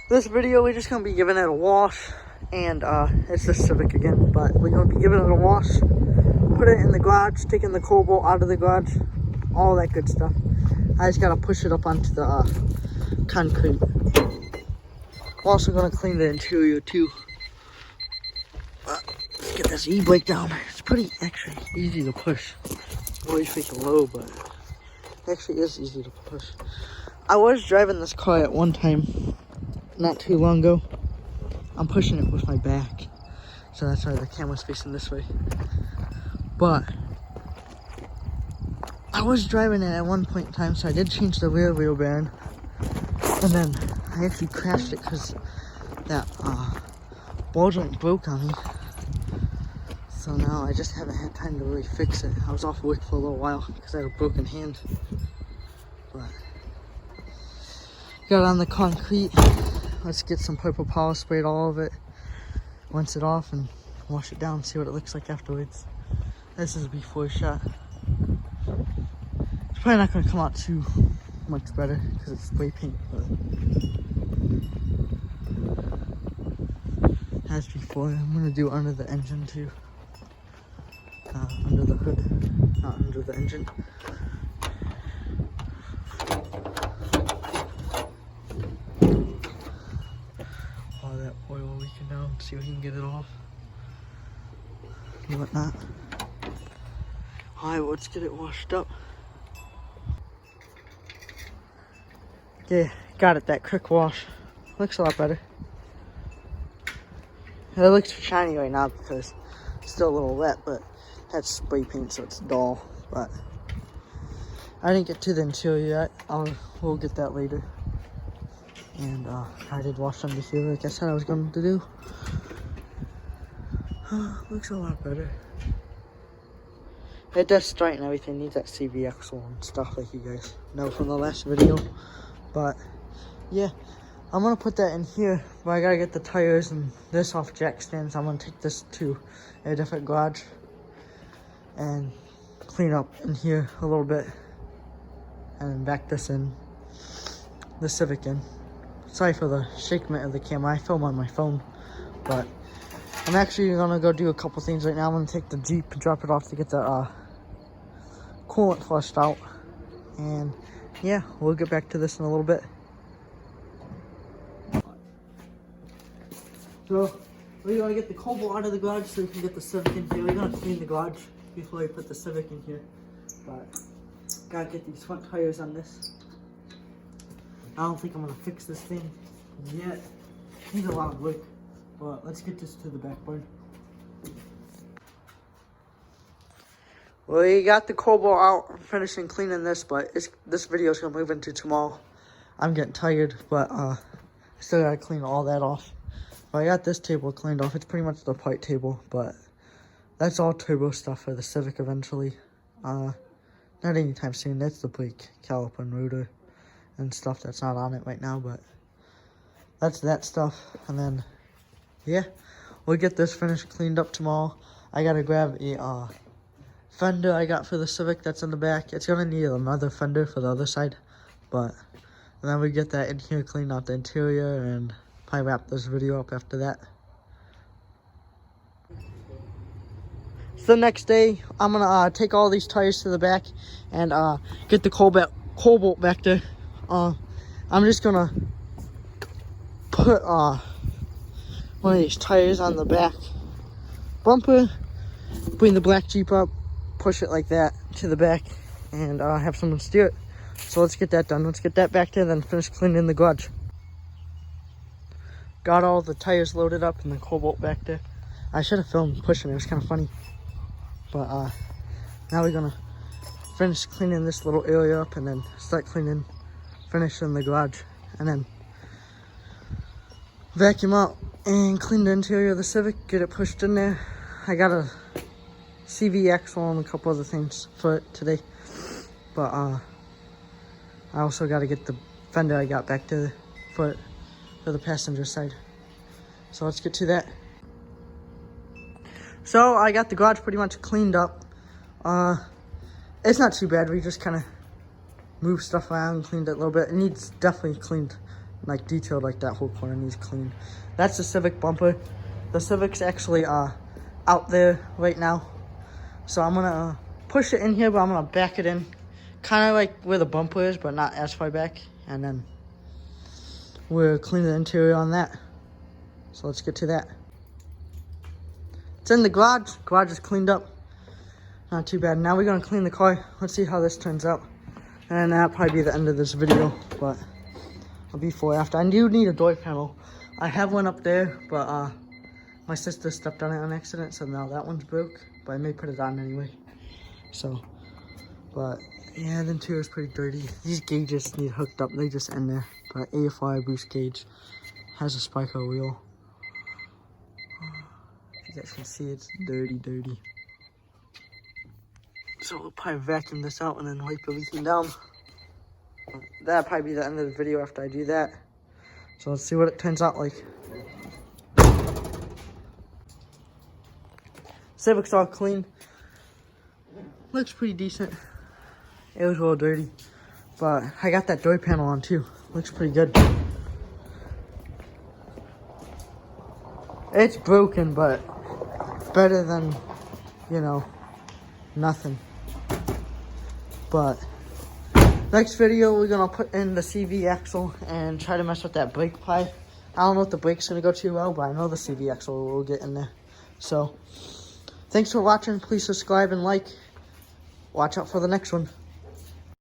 This video, we're just gonna be giving it a wash, and it's the Civic again, but we're gonna be giving it a wash, put it in the garage, taking the cobalt out of the garage, all that good stuff. I just gotta push it up onto the concrete. We're also gonna clean the interior too. Let's get this e-brake down. It's pretty actually easy to push. Always freaking low, but it actually is easy to push. I was driving this car at one time, not too long ago. I'm pushing it with my back, so that's why the camera's facing this way. But I was driving it at one point in time, so I did change the rear wheel bearing, and then I actually crashed it because that ball joint broke on me. So now I just haven't had time to really fix it. I was off work for a little while because I had a broken hand. But got on the concrete. Let's get some purple power sprayed all of it, rinse it off, and wash it down, see what it looks like afterwards. This is a before shot. It's probably not going to come out too much better because it's spray paint, but as before. I'm going to do under the engine too. Under the hood, not under the engine. All that oil leaking down, see if we can get it off and whatnot. Alright, let's get it washed up. Okay, got it, that quick wash. Looks a lot better. It looks shiny right now because it's still a little wet, but that's spray paint, so it's dull. But I didn't get to the interior yet. We'll get that later. And I did wash under here like I said I was going to do. Looks a lot better. It does straighten everything. Needs that civic and stuff like you guys know from the last video. But yeah, I'm gonna put that in here, but I gotta get the tires and this off jack stands. I'm gonna take this to a different garage and clean up in here a little bit and back this in, the Civic in. Sorry for the shaking of the camera. I film on my phone, but I'm actually gonna go do a couple things right now. I'm gonna take the Jeep and drop it off to get the coolant flushed out, and yeah, we'll get back to this in a little bit. So we're gonna get the cobalt out of the garage so we can get the Civic in here. We're gonna clean the garage before we put the Civic in here, but gotta get these front tires on this. I don't think I'm gonna fix this thing yet. Needs a lot of work, but let's get this to the back burn. We got the cobalt out. I'm finishing cleaning this, but this video is gonna move into tomorrow. I'm getting tired, but I still gotta clean all that off. But I got this table cleaned off. It's pretty much the part table, but that's all turbo stuff for the Civic eventually. Not anytime soon. That's the brake caliper and rotor and stuff that's not on it right now, but that's that stuff. And then yeah, we'll get this finished cleaned up tomorrow. I gotta grab a fender I got for the Civic that's in the back. It's gonna need another fender for the other side, but and then we get that in here, clean out the interior, and probably wrap this video up after that. So the next day, I'm gonna take all these tires to the back and get the cobalt back there. I'm just gonna put one of these tires on the back bumper, bring the black Jeep up, push it like that to the back, and have someone steer it. So let's get that done. Let's get that back there, then finish cleaning the garage. Got all the tires loaded up and the cobalt back there. I should have filmed pushing it. It was kind of funny. But now we're gonna finish cleaning this little area up and then start finishing the garage, and then vacuum out and clean the interior of the Civic, get it pushed in there. I got a CV axle and a couple other things for it today, but I also got to get the fender I got back to for the passenger side. So let's get to that. So I got the garage pretty much cleaned up. It's not too bad. We just kind of moved stuff around and cleaned it a little bit. It needs definitely cleaned like detailed, like that whole corner needs clean. That's the Civic bumper. The Civic's actually out there right now. So I'm gonna push it in here, but I'm gonna back it in. Kind of like where the bumper is, but not as far back. And then we'll clean the interior on that. So let's get to that. It's in the garage. Garage is cleaned up. Not too bad. Now we're gonna clean the car. Let's see how this turns out. And that'll probably be the end of this video, but I'll be before after. I do need a door panel. I have one up there, but my sister stepped on it on accident, so now that one's broke. But I may put it on anyway. So, but yeah, the interior is pretty dirty. These gauges need hooked up. They just end there. But AFI boost gauge has a spiker wheel. If you guys can see, it's dirty. So we'll probably vacuum this out and then wipe everything down. That'll probably be the end of the video after I do that. So let's see what it turns out like. Civic's all clean. Looks pretty decent. It was a little dirty. But I got that door panel on too. Looks pretty good. It's broken, but better than, you know, nothing. But next video, we're gonna put in the CV axle and try to mess with that brake pie. I don't know if the brake's gonna go too well, but I know the CV axle will get in there. So, thanks for watching. Please subscribe and like. Watch out for the next one.